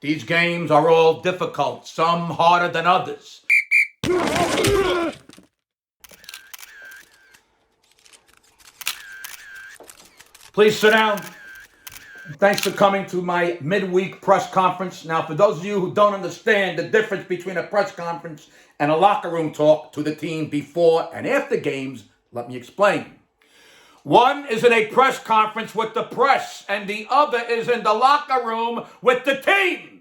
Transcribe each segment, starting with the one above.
These games are all difficult, some harder than others. Please sit down. Thanks for coming to my midweek press conference. Now, for those of you who don't understand the difference between a press conference and a locker room talk to the team before and after games, let me explain. One is in a press conference with the press, and the other is in the locker room with the team.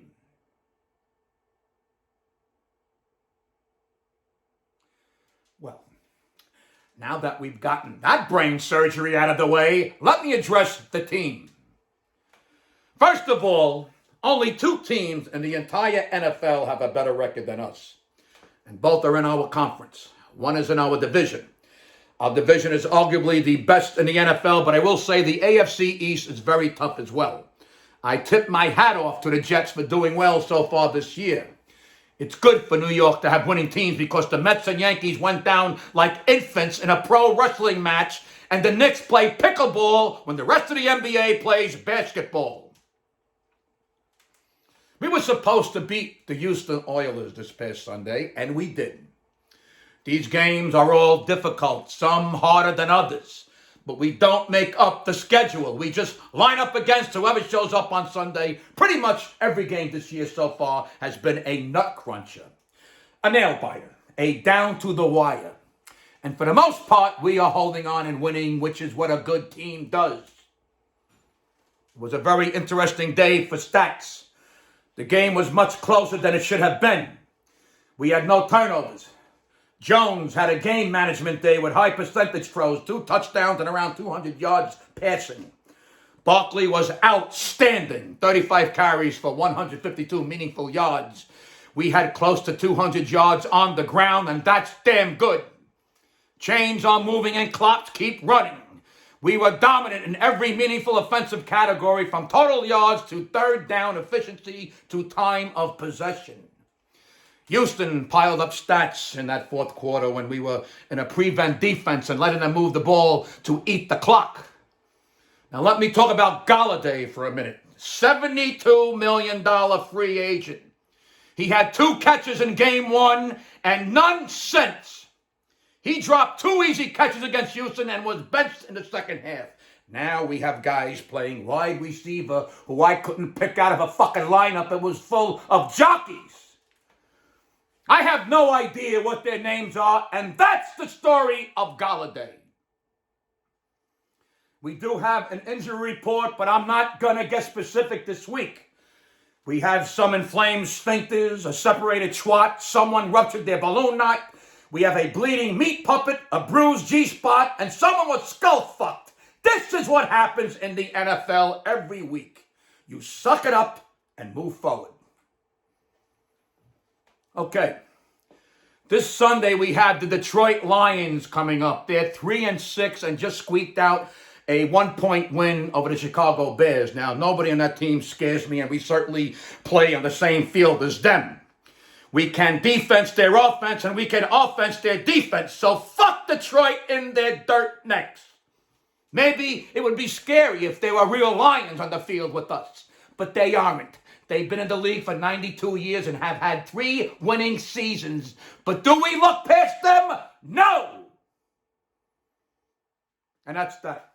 Well, now that we've gotten that brain surgery out of the way, let me address the team. First of all, only two teams in the entire NFL have a better record than us, and both are in our conference. One is in our division. Our division is arguably the best in the NFL, but I will say the AFC East is very tough as well. I tip my hat off to the Jets for doing well so far this year. It's good for New York to have winning teams because the Mets and Yankees went down like infants in a pro wrestling match, and the Knicks play pickleball when the rest of the NBA plays basketball. We were supposed to beat the Houston Oilers this past Sunday, and we did. These games are all difficult, some harder than others, but we don't make up the schedule. We just line up against whoever shows up on Sunday. Pretty much every game this year so far has been a nut cruncher, a nail biter, a down to the wire. And for the most part, we are holding on and winning, which is what a good team does. It was a very interesting day for stats. The game was much closer than it should have been. We had no turnovers. Jones had a game management day with high percentage throws, 2 touchdowns and around 200 yards passing. Barkley was outstanding, 35 carries for 152 meaningful yards. We had close to 200 yards on the ground, and that's damn good. Chains are moving and clocks keep running. We were dominant in every meaningful offensive category, from total yards to third down efficiency to time of possession. Houston piled up stats in that fourth quarter when we were in a prevent defense and letting them move the ball to eat the clock. Now let me talk about Golladay for a minute. $72 million free agent. He had 2 catches in game 1 and none since. He dropped 2 easy catches against Houston and was benched in the second half. Now we have guys playing wide receiver who I couldn't pick out of a fucking lineup that was full of jockeys. I have no idea what their names are, and that's the story of Golladay. We do have an injury report, but I'm not going to get specific this week. We have some inflamed sphincters, a separated twat, someone ruptured their balloon knot. We have a bleeding meat puppet, a bruised G-spot, and someone was skull fucked. This is what happens in the NFL every week. You suck it up and move forward. Okay. This Sunday we have the Detroit Lions coming up. They're 3-6 and just squeaked out a 1-point win over the Chicago Bears. Now, nobody on that team scares me, and we certainly play on the same field as them. We can defense their offense, and we can offense their defense. So fuck Detroit in their dirt necks. Maybe it would be scary if they were real Lions on the field with us, but they aren't. They've been in the league for 92 years and have had 3 winning seasons. But do we look past them? No! And that's that.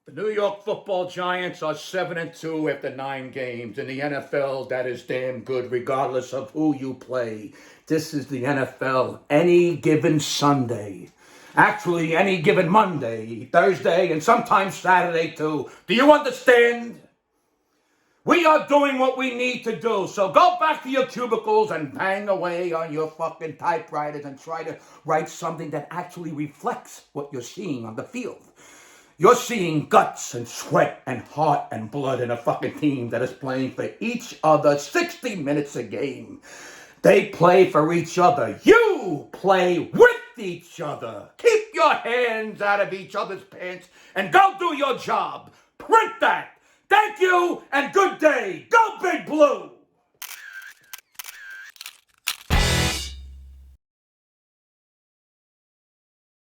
The New York Football Giants are 7-2 after 9 games. In the NFL, that is damn good regardless of who you play. This is the NFL any given Sunday. Actually, any given Monday, Thursday, and sometimes Saturday too. Do you understand? We are doing what we need to do. So go back to your cubicles and bang away on your fucking typewriters and try to write something that actually reflects what you're seeing on the field. You're seeing guts and sweat and heart and blood in a fucking team that is playing for each other 60 minutes a game. They play for each other. You play with each other. Keep your hands out of each other's pants and go do your job. Print that. Thank you and good day. Go Big Blue.